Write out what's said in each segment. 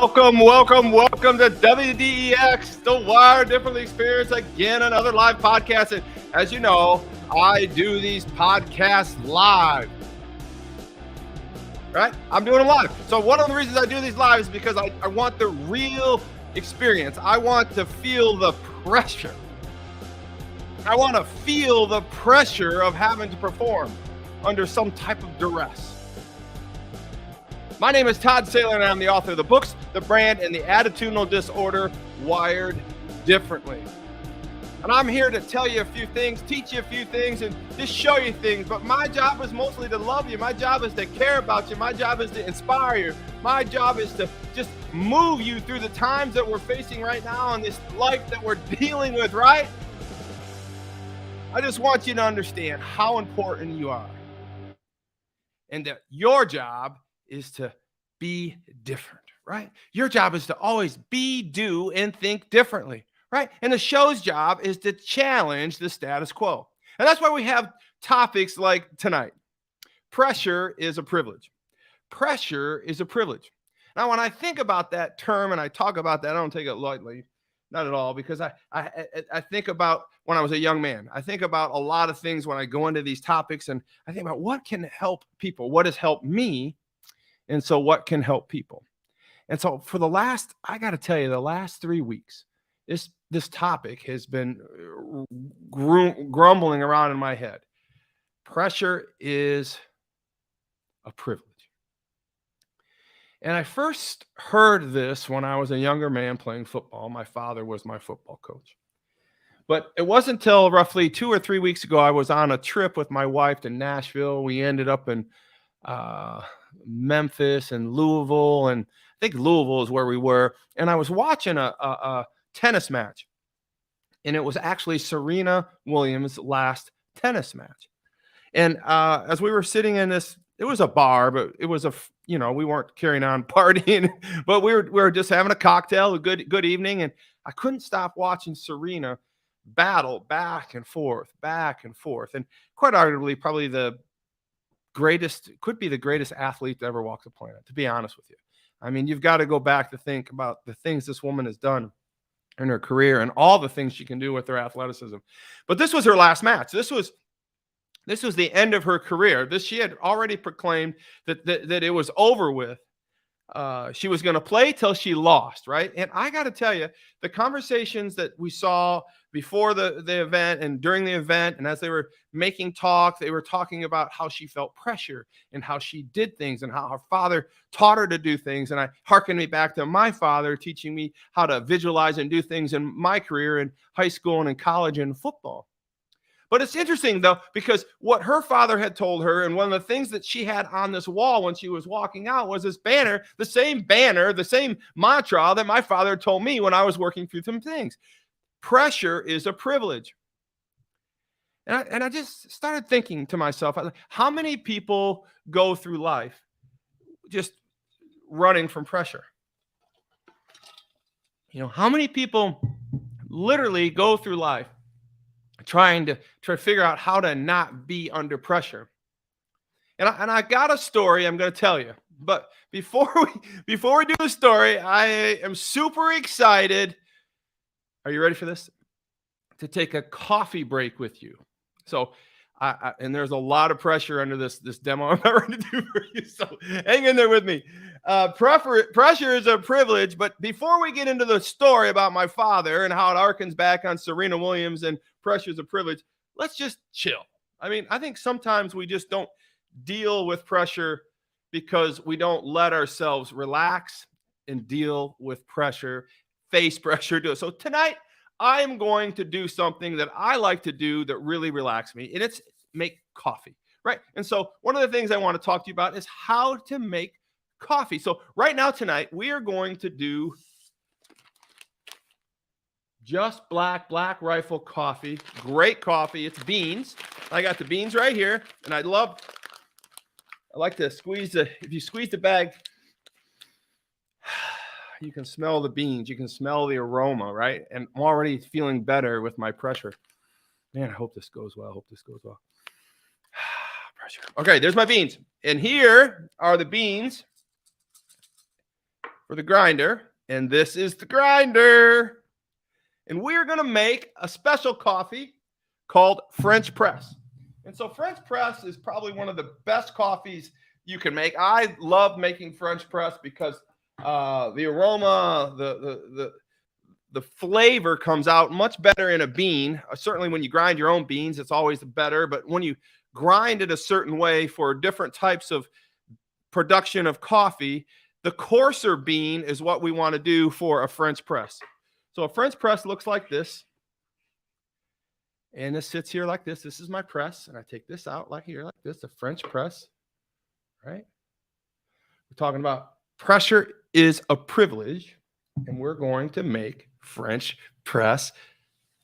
Welcome to WDEX, the Wired Differently Experience, again, another live podcast. And as you know, I do these podcasts live, right? I'm doing them live. So one of the reasons I do these live is because I want the real experience. I want to feel the pressure. I want to feel the pressure of having to perform under some type of duress. My name is Todd Saylor, and I'm the author of the books, The Brand, and the Attitudinal Disorder, Wired Differently. And I'm here to tell you a few things, teach you a few things, and just show you things. But my job is mostly to love you. My job is to care about you. My job is to inspire you. My job is to just move you through the times that we're facing right now and this life that we're dealing with, right? I just want you to understand how important you are. And that your job is to be different, right? Your job is to always be, do, and think differently, right? And the show's job is to challenge the status quo. And that's why we have topics like tonight. Pressure is a privilege. Pressure is a privilege. Now, when I think about that term and I talk about that, I don't take it lightly, not at all, because I think about when I was a young man. I think about a lot of things when I go into these topics, and I think about what can help people, what has helped me. And so what can help people? And so for I got to tell you, the last 3 weeks, this topic has been grumbling around in my head. Pressure is a privilege. And I first heard this when I was a younger man playing football. My father was my football coach. But it wasn't until roughly 2 or 3 weeks ago, I was on a trip with my wife to Nashville. We ended up in Memphis and Louisville, and I think Louisville is where we were. And I was watching a tennis match, and it was actually Serena Williams' last tennis match. And as we were sitting in this, it was a bar, but it was we weren't carrying on partying, but we were just having a cocktail, a good evening, and I couldn't stop watching Serena battle back and forth, and quite arguably probably could be the greatest athlete to ever walk the planet, to be honest with you. I mean, you've got to go back to think about the things this woman has done in her career and all the things she can do with her athleticism. But this was her last match. This was the end of her career. She had already proclaimed that it was over with. She was going to play till she lost, right? And I got to tell you, the conversations that we saw before the event and during the event, and as they were making talk, they were talking about how she felt pressure and how she did things and how her father taught her to do things. And I hearkened me back to my father teaching me how to visualize and do things in my career in high school and in college and football. But it's interesting, though, because what her father had told her, and one of the things that she had on this wall when she was walking out was this banner, the same mantra that my father told me when I was working through some things. Pressure is a privilege. And I just started thinking to myself, how many people go through life just running from pressure? How many people literally go through life trying to figure out how to not be under pressure? And I got a story I'm going to tell you. But before we do the story, I am super excited. Are you ready for this? To take a coffee break with you. So, and there's a lot of pressure under this demo I'm about ready to do for you. So hang in there with me. Pressure is a privilege. But before we get into the story about my father and how it harkens back on Serena Williams and pressure is a privilege, let's just chill. I mean, I think sometimes we just don't deal with pressure because we don't let ourselves relax and deal with pressure, face pressure, do it. So tonight, I'm going to do something that I like to do that really relaxes me, and it's make coffee, right? And so one of the things I want to talk to you about is how to make coffee. So right now tonight, we are going to do just Black Rifle coffee. Great coffee. It's beans. I got the beans right here, and I like to squeeze if you squeeze the bag, you can smell the beans. You can smell the aroma, right? And I'm already feeling better with my pressure. Man, I hope this goes well. Pressure. Okay, there's my beans. And here are the beans. for the grinder, and this is the grinder. And we're going to make a special coffee called French press. And so French press is probably one of the best coffees you can make. I love making French press because the aroma, the flavor comes out much better in a bean. Certainly when you grind your own beans, it's always better. But when you grind it a certain way for different types of production of coffee, the coarser bean is what we want to do for a French press. So a French press looks like this. And this sits here like this. This is my press. And I take this out like here, like this, a French press, right? We're talking about pressure is a privilege. And we're going to make French press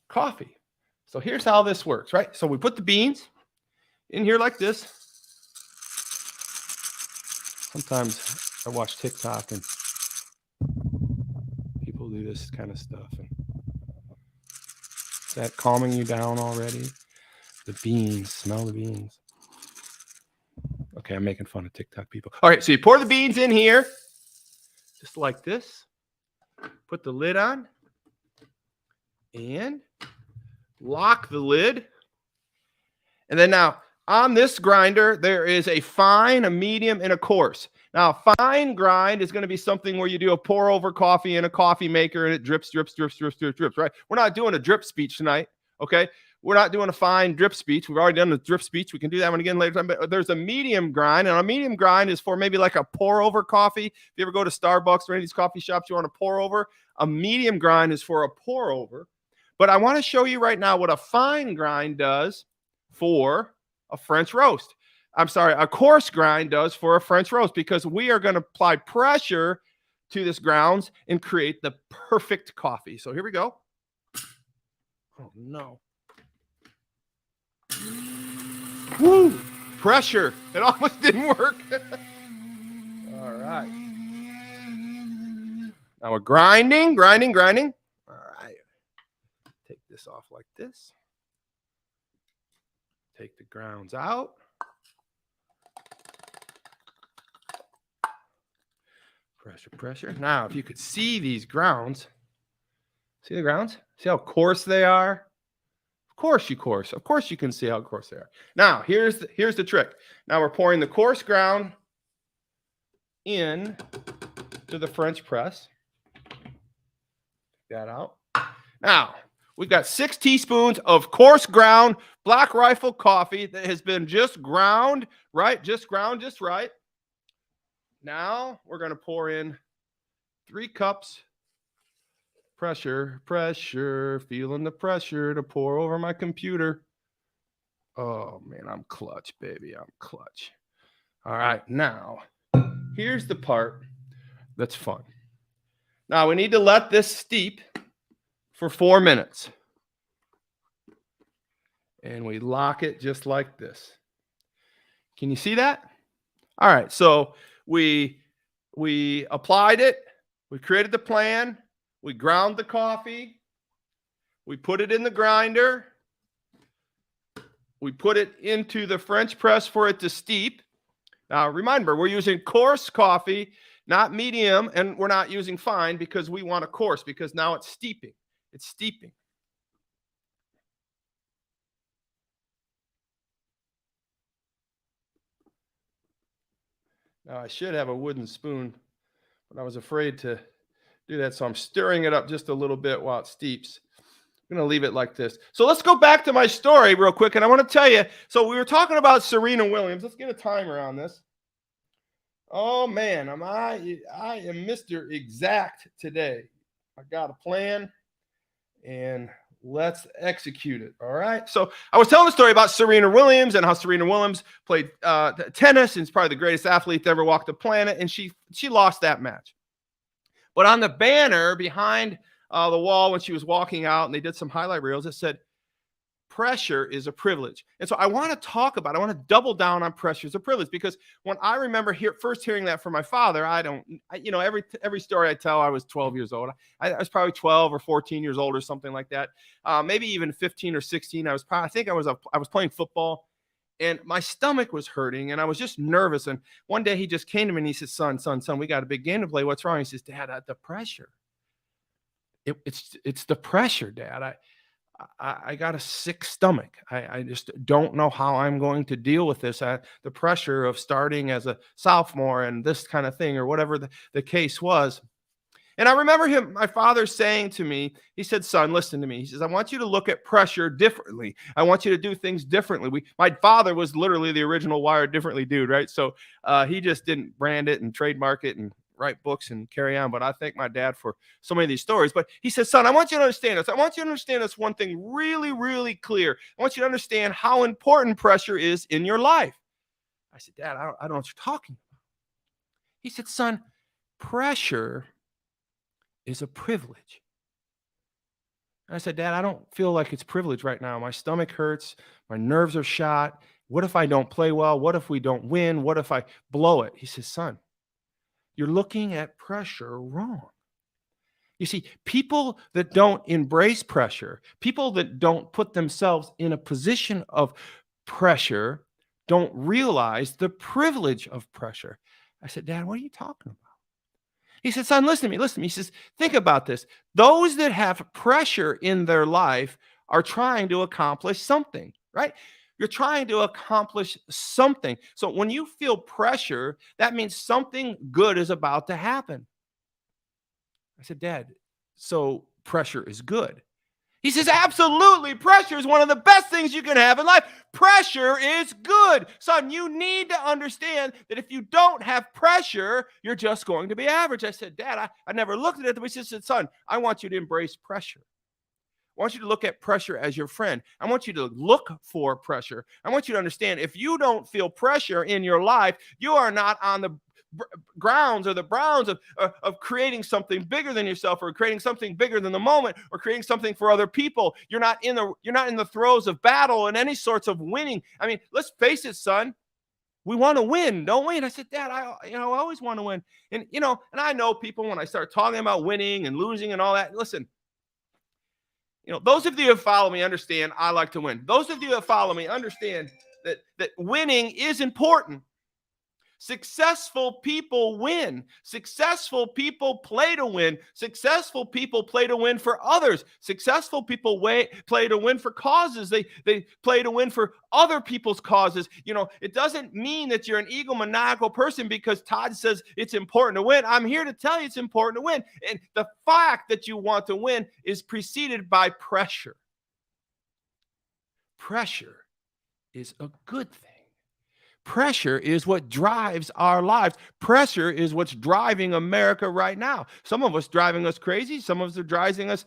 coffee. So here's how this works, right? So we put the beans in here like this. Sometimes I watch TikTok and people do this kind of stuff. And is that calming you down already? The beans, smell the beans. Okay, I'm making fun of TikTok people. All right, so you pour the beans in here, just like this. Put the lid on and lock the lid. And then now on this grinder, there is a fine, a medium, and a coarse. Now, fine grind is going to be something where you do a pour over coffee in a coffee maker and it drips, drips, drips, drips, drips, drips, right? We're not doing a drip speech tonight, okay? We're not doing a fine drip speech. We've already done the drip speech. We can do that one again later. But there's a medium grind, and a medium grind is for maybe like a pour over coffee. If you ever go to Starbucks or any of these coffee shops, you want to pour over. A medium grind is for a pour over. But I want to show you right now what a fine grind does for a French roast. I'm sorry, a coarse grind does for a French roast, because we are going to apply pressure to this grounds and create the perfect coffee. So here we go. Oh, no. Woo! Pressure. It almost didn't work. All right. Now we're grinding. All right. Take this off like this. Take the grounds out. Pressure. Now, if you could see these grounds, see the grounds? See how coarse they are? Of course you can see how coarse they are. Now, here's the trick. Now we're pouring the coarse ground in to the French press. Take that out. Now, we've got 6 teaspoons of coarse ground Black Rifle coffee that has been just ground, right? Just ground just right. Now we're going to pour in 3 cups. Pressure, feeling the pressure to pour over my computer. Oh, man, I'm clutch, baby. I'm clutch. All right, now, here's the part that's fun. Now, we need to let this steep for 4 minutes. And we lock it just like this. Can you see that? All right, so we applied it. We created the plan. We ground the coffee. We put it in the grinder. We put it into the French press for it to steep. Now, remember, we're using coarse coffee, not medium, and we're not using fine because we want a coarse, because now it's steeping. It's steeping. Now, I should have a wooden spoon, but I was afraid to do that, so I'm stirring it up just a little bit while it steeps. I'm going to leave it like this. So let's go back to my story real quick, and I want to tell you, so we were talking about Serena Williams. Let's get a timer on this. Oh, man, I am Mr. Exact today. I got a plan, and let's execute it, all right? So I was telling the story about Serena Williams and how Serena Williams played tennis and is probably the greatest athlete to ever walk the planet, and she lost that match. But on the banner behind the wall when she was walking out, and they did some highlight reels, it said, pressure is a privilege. And so I want to double down on pressure is a privilege, because when I remember first hearing that from my father, every story I tell, I was 12 years old. I was probably 12 or 14 years old or something like that. Maybe even 15 or 16. I was playing football, and my stomach was hurting and I was just nervous. And one day he just came to me and he said, son, we got a big game to play. What's wrong? He says, Dad, the pressure. It's the pressure, Dad. I got a sick stomach. I just don't know how I'm going to deal with this. The pressure of starting as a sophomore and this kind of thing, or whatever the case was. And I remember my father saying to me, he said, son, listen to me. He says, I want you to look at pressure differently. I want you to do things differently. My father was literally the original Wired Differently dude, right? So he just didn't brand it and trademark it and write books and carry on. But I thank my dad for so many of these stories. But he says, son, I want you to understand this. I want you to understand this one thing really, really clear. I want you to understand how important pressure is in your life. I said, Dad, I don't know what you're talking about. He said, son, pressure is a privilege. And I said, Dad, I don't feel like it's privilege right now. My stomach hurts. My nerves are shot. What if I don't play well? What if we don't win? What if I blow it? He says, son, you're looking at pressure wrong. You see, people that don't embrace pressure, people that don't put themselves in a position of pressure, don't realize the privilege of pressure. I said, Dad, what are you talking about? He said, son, listen to me. He says, think about this. Those that have pressure in their life are trying to accomplish something, right? You're trying to accomplish something. So when you feel pressure, that means something good is about to happen. I said, Dad, so pressure is good. He says, absolutely. Pressure is one of the best things you can have in life. Pressure is good. Son, you need to understand that if you don't have pressure, you're just going to be average. I said, Dad, I never looked at it. But he said, son, I want you to embrace pressure. I want you to look at pressure as your friend. I want you to look for pressure. I want you to understand if you don't feel pressure in your life, you are not on the grounds or the browns of creating something bigger than yourself, or creating something bigger than the moment, or creating something for other people. You're not in the throes of battle and any sorts of winning. I mean, let's face it, son. We want to win, don't we? And I said, Dad, I always want to win. And I know people, when I start talking about winning and losing and all that, listen, those of you who follow me understand I like to win. Those of you who follow me understand that winning is important. Successful people win. Successful people play to win. Successful people play to win for others. Successful people play to win for causes. They play to win for other people's causes. It doesn't mean that you're an egomaniacal person because Todd says it's important to win. I'm here to tell you it's important to win. And the fact that you want to win is preceded by pressure. Pressure is a good thing. Pressure is what drives our lives. Pressure is what's driving America right now. Some of us driving us crazy. Some of us are driving us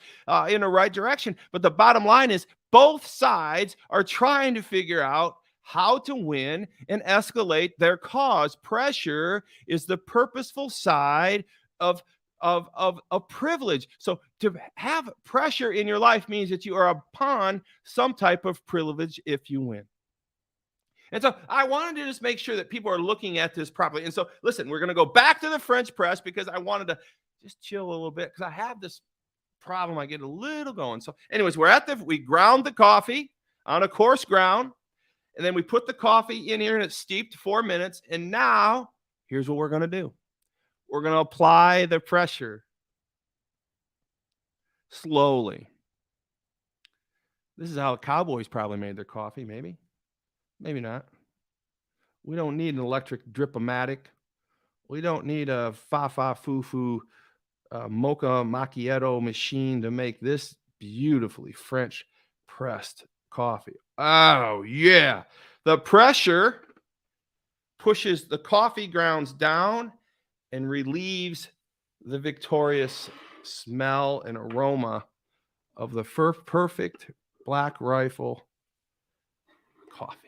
in the right direction. But the bottom line is both sides are trying to figure out how to win and escalate their cause. Pressure is the purposeful side of privilege. So to have pressure in your life means that you are upon some type of privilege if you win. And so I wanted to just make sure that people are looking at this properly. And so, listen, we're going to go back to the French press because I wanted to just chill a little bit because I have this problem. I get a little going. So anyways, we ground the coffee on a coarse ground, and then we put the coffee in here and it's steeped 4 minutes. And now here's what we're going to do. We're going to apply the pressure slowly. This is how the Cowboys probably made their coffee, maybe. Maybe not. We don't need an electric drip-o-matic. We don't need a fa-fa-foo-foo mocha macchiato machine to make this beautifully French pressed coffee. Oh, yeah. The pressure pushes the coffee grounds down and relieves the victorious smell and aroma of the perfect Black Rifle coffee.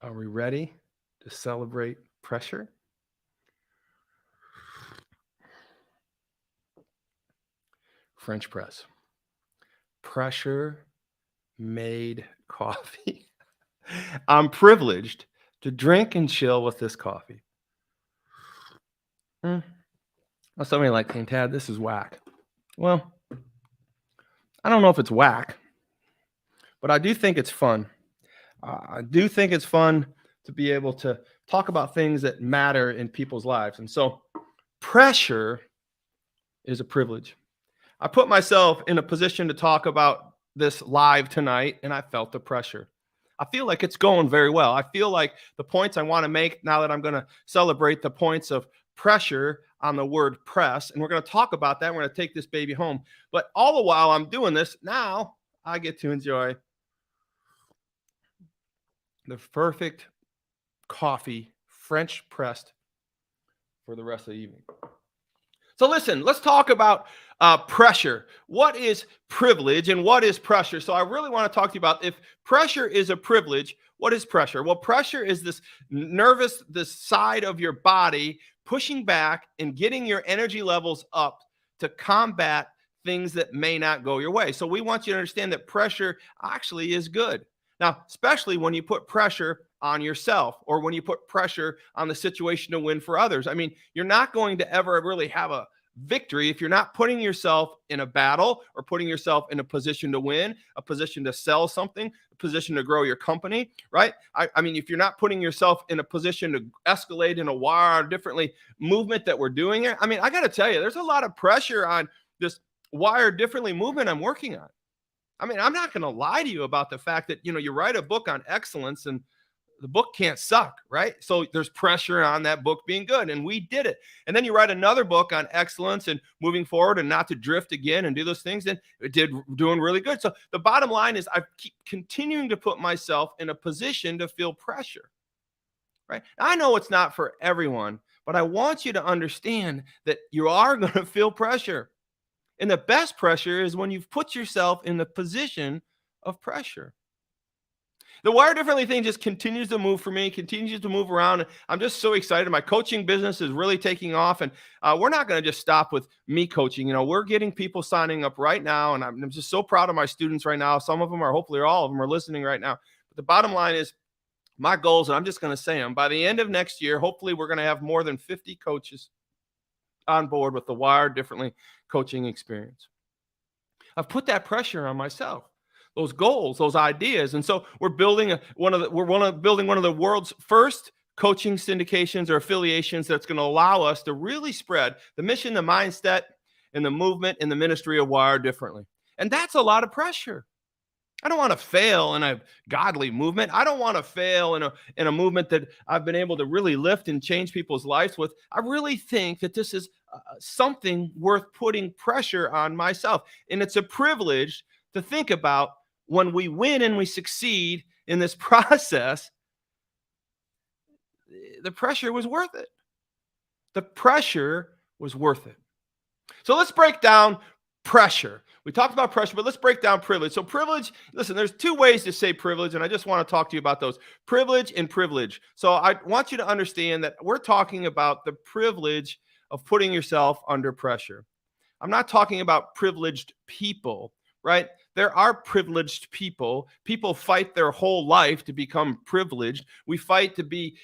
Are we ready to celebrate pressure? French press. Pressure made coffee. I'm privileged to drink and chill with this coffee. Hmm. Well, somebody like, "Hey, Tad, this is whack." Well, I don't know if it's whack, but I do think it's fun. I do think it's fun to be able to talk about things that matter in people's lives. And so, pressure is a privilege. I put myself in a position to talk about this live tonight, and I felt the pressure. I feel like it's going very well. I feel like the points I want to make now that I'm going to celebrate the points of pressure on the word press, and we're going to talk about that. We're going to take this baby home. But all the while I'm doing this, now I get to enjoy the perfect coffee, French pressed, for the rest of the evening. So listen, let's talk about pressure. What is privilege and what is pressure? So I really want to talk to you about, if pressure is a privilege, what is pressure? Well, pressure is this side of your body pushing back and getting your energy levels up to combat things that may not go your way. So we want you to understand that pressure actually is good. Now, especially when you put pressure on yourself or when you put pressure on the situation to win for others. I mean, you're not going to ever really have a victory if you're not putting yourself in a battle or putting yourself in a position to win, a position to sell something, a position to grow your company, right? I mean, if you're not putting yourself in a position to escalate in a wire differently movement that we're doing here, I mean, I got to tell you, there's a lot of pressure on this wire differently movement I'm working on. I mean, I'm not going to lie to you about the fact that, you write a book on excellence and the book can't suck, right? So there's pressure on that book being good, and we did it. And then you write another book on excellence and moving forward and not to drift again and do those things, and it did doing really good. So the bottom line is I keep continuing to put myself in a position to feel pressure, right? I know it's not for everyone, but I want you to understand that you are going to feel pressure. And the best pressure is when you've put yourself in the position of pressure. The Wire Differently thing just continues to move for me, continues to move around. I'm just so excited. My coaching business is really taking off, and we're not going to just stop with me coaching. We're getting people signing up right now, and I'm just so proud of my students right now. Some of them are, hopefully all of them are listening right now. But the bottom line is my goals, and I'm just going to say them. By the end of next year, hopefully we're going to have more than 50 coaches on board with the Wire Differently coaching experience. I've put that pressure on myself, those goals, those ideas. And so we're building one of the world's first coaching syndications or affiliations that's going to allow us to really spread the mission, the mindset, and the movement and the ministry of Wire Differently. And that's a lot of pressure. I don't want to fail in a godly movement. I don't want to fail in a movement that I've been able to really lift and change people's lives with. I really think that this is something worth putting pressure on myself. And it's a privilege to think about when we win and we succeed in this process. The pressure was worth it. The pressure was worth it. So let's break down pressure. We talked about pressure, but let's break down privilege. So privilege, listen, there's two ways to say privilege, and I just want to talk to you about those. Privilege and privilege. So I want you to understand that we're talking about the privilege of putting yourself under pressure. I'm not talking about privileged people, right? There are privileged people. People fight their whole life to become privileged. We fight to be,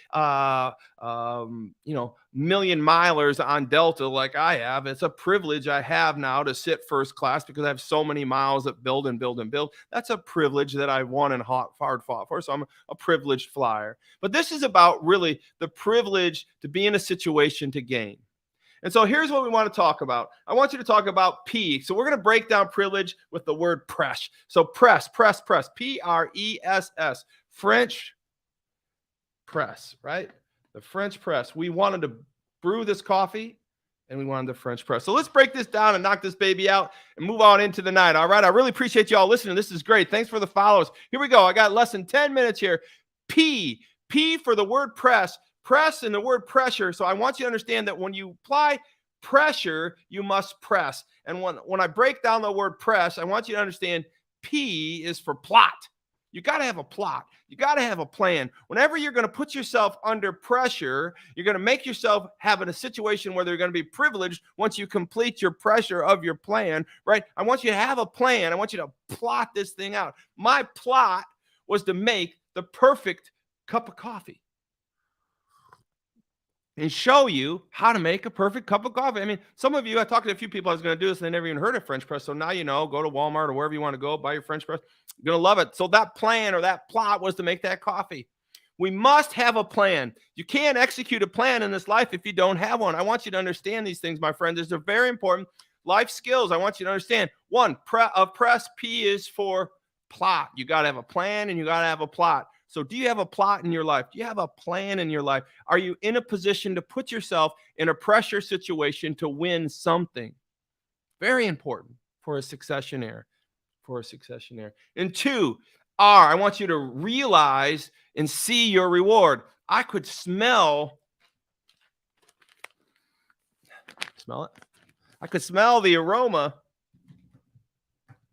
million milers on Delta like I have. It's a privilege I have now to sit first class because I have so many miles that build and build and build. That's a privilege that I won and hard fought for. So I'm a privileged flyer. But this is about really the privilege to be in a situation to gain. And so here's what we want to talk about. I want you to talk about P. So we're going to break down privilege with the word press. So press, P-R-E-S-S, French press, right? The French press. We wanted to brew this coffee, and we wanted the French press. So let's break this down and knock this baby out and move on into the night. All right. I really appreciate you all listening. This is great. Thanks for the follows. Here we go. I got less than 10 minutes here. P for the word press. Press and the word pressure. So I want you to understand that when you apply pressure, you must press. And when I break down the word press, I want you to understand P is for plot. You got to have a plot. You got to have a plan. Whenever you're going to put yourself under pressure, you're going to make yourself have in a situation where they're going to be privileged once you complete your pressure of your plan, right? I want you to have a plan. I want you to plot this thing out. My plot was to make the perfect cup of coffee. and show you how to make a perfect cup of coffee. I mean, some of you, I talked to a few people I was going to do this, and they never even heard of French press. So now you know, go to Walmart or wherever you want to go, buy your French press. You're going to love it. So that plan or that plot was to make that coffee. We must have a plan. You can't execute a plan in this life if you don't have one. I want you to understand these things, my friends. They're very important life skills. I want you to understand. One, press. P is for plot. You got to have a plan and you got to have a plot. So do you have a plot in your life? Do you have a plan in your life? Are you in a position to put yourself in a pressure situation to win something? Very important for a successionaire. And two, R, I want you to realize and see your reward. I could smell it. I could smell the aroma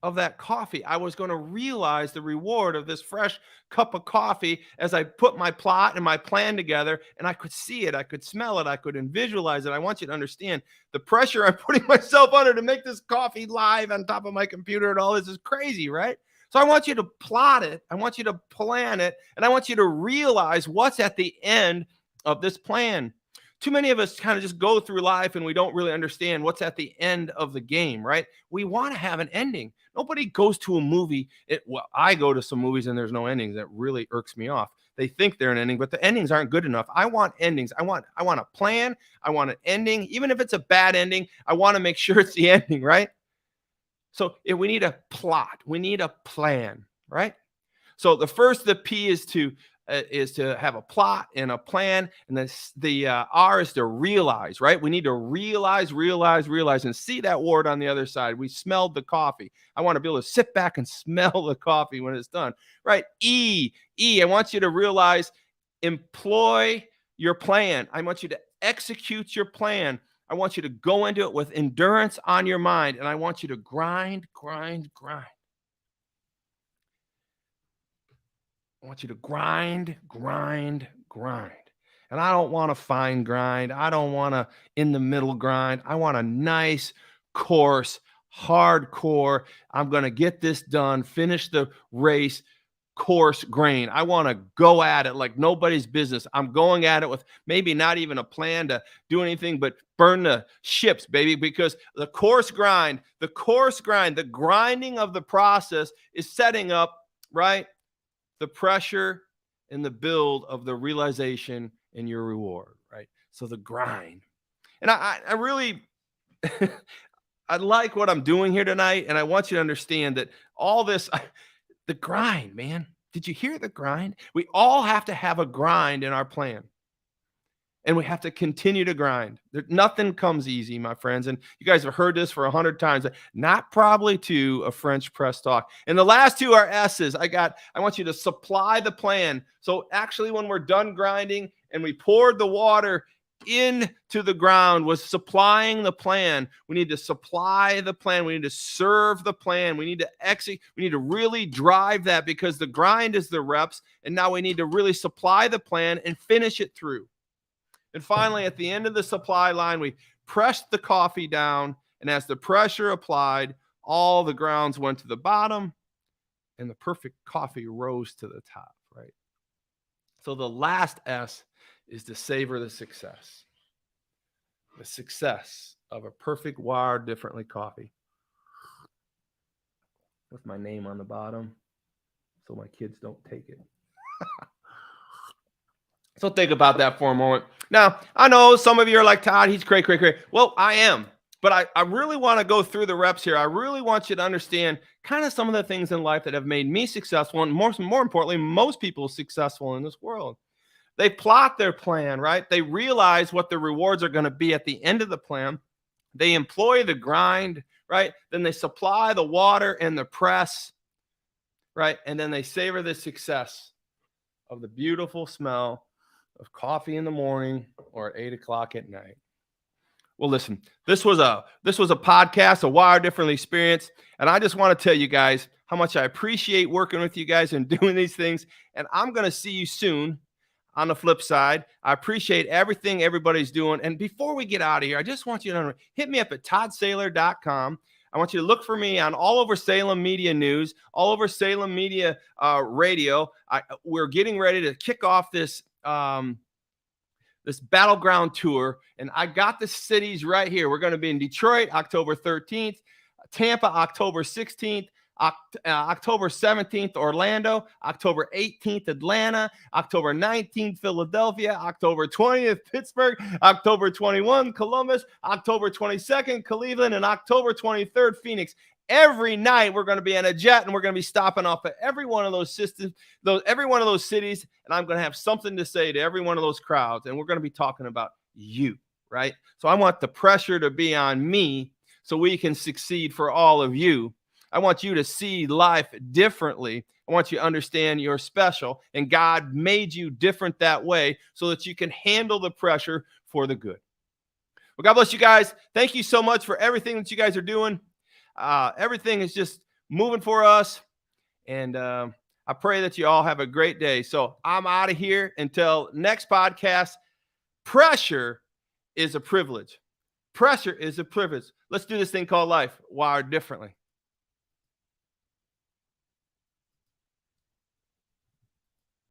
of that coffee. I was going to realize the reward of this fresh cup of coffee as I put my plot and my plan together, and I could see it. I could smell it. I could visualize it. I want you to understand the pressure I'm putting myself under to make this coffee live on top of my computer and all this is crazy, right? So I want you to plot it. I want you to plan it, and I want you to realize what's at the end of this plan. Too many of us kind of just go through life and we don't really understand what's at the end of the game, right? We want to have an ending. Nobody goes to a movie. Well, I go to some movies and there's no endings. That really irks me off. They think they're an ending, but the endings aren't good enough. I want endings. I want a plan. I want an ending. Even if it's a bad ending, I want to make sure it's the ending, right? So we need a plot. We need a plan, right? So the P is to have a plot and a plan, and the R is to realize, right? We need to realize, and see that word on the other side. We smelled the coffee. I want to be able to sit back and smell the coffee when it's done, right? E, I want you to realize, employ your plan. I want you to execute your plan. I want you to go into it with endurance on your mind, and I want you to grind. I want you to grind. And I don't want a fine grind. I don't want a in the middle grind. I want a nice, coarse, hardcore. I'm going to get this done, finish the race, coarse grain. I want to go at it like nobody's business. I'm going at it with maybe not even a plan to do anything but burn the ships, baby, because the coarse grind, the grinding of the process is setting up, right, the pressure and the build of the realization and your reward, right? So the grind. And I really, I like what I'm doing here tonight. And I want you to understand that all this, the grind, man. Did you hear the grind? We all have to have a grind in our plan. And we have to continue to grind. Nothing comes easy, my friends. And you guys have heard this for 100 times. Not probably to a French press talk. And the last two are S's. I want you to supply the plan. So actually, when we're done grinding and we poured the water into the ground, was supplying the plan. We need to supply the plan. We need to serve the plan. We need to execute. We need to really drive that, because the grind is the reps. And now we need to really supply the plan and finish it through. And finally, at the end of the supply line, we pressed the coffee down, and as the pressure applied, all the grounds went to the bottom, and the perfect coffee rose to the top, right? So the last S is to savor the success of a perfect wired differently coffee with my name on the bottom so my kids don't take it. So think about that for a moment. Now, I know some of you are like, Todd, he's cray. Well, I am. But I really want to go through the reps here. I really want you to understand kind of some of the things in life that have made me successful, and more importantly, most people successful in this world. They plot their plan, right? They realize what the rewards are going to be at the end of the plan. They employ the grind, right? Then they supply the water and the press, right? And then they savor the success of the beautiful smell of coffee in the morning or at 8 o'clock at night. Well, listen, this was a podcast, a Wire Differently experience. And I just want to tell you guys how much I appreciate working with you guys and doing these things. And I'm going to see you soon on the flip side. I appreciate everything everybody's doing. And before we get out of here, I just want you to hit me up at toddsaylor.com. I want you to look for me on all over Salem Media News, all over Salem Media Radio. We're getting ready to kick off this this battleground tour, and I got the cities right here. We're going to be in Detroit, October 13th, Tampa, October 16th, October 17th, Orlando, October 18th, Atlanta, October 19th, Philadelphia, October 20th, Pittsburgh, October 21st, Columbus, October 22nd, Cleveland, and October 23rd, Phoenix. Every night we're going to be in a jet, and we're going to be stopping off at every one of those systems, every one of those cities, and I'm going to have something to say to every one of those crowds, and we're going to be talking about you, right? So I want the pressure to be on me so we can succeed for all of you. I want you to see life differently. I want you to understand you're special, and God made you different that way so that you can handle the pressure for the good. Well, God bless you guys. Thank you so much for everything that you guys are doing. Everything is just moving for us, and I pray that you all have a great day. So I'm out of here until next podcast. Pressure is a privilege. Pressure is a privilege. Let's do this thing called life wired differently.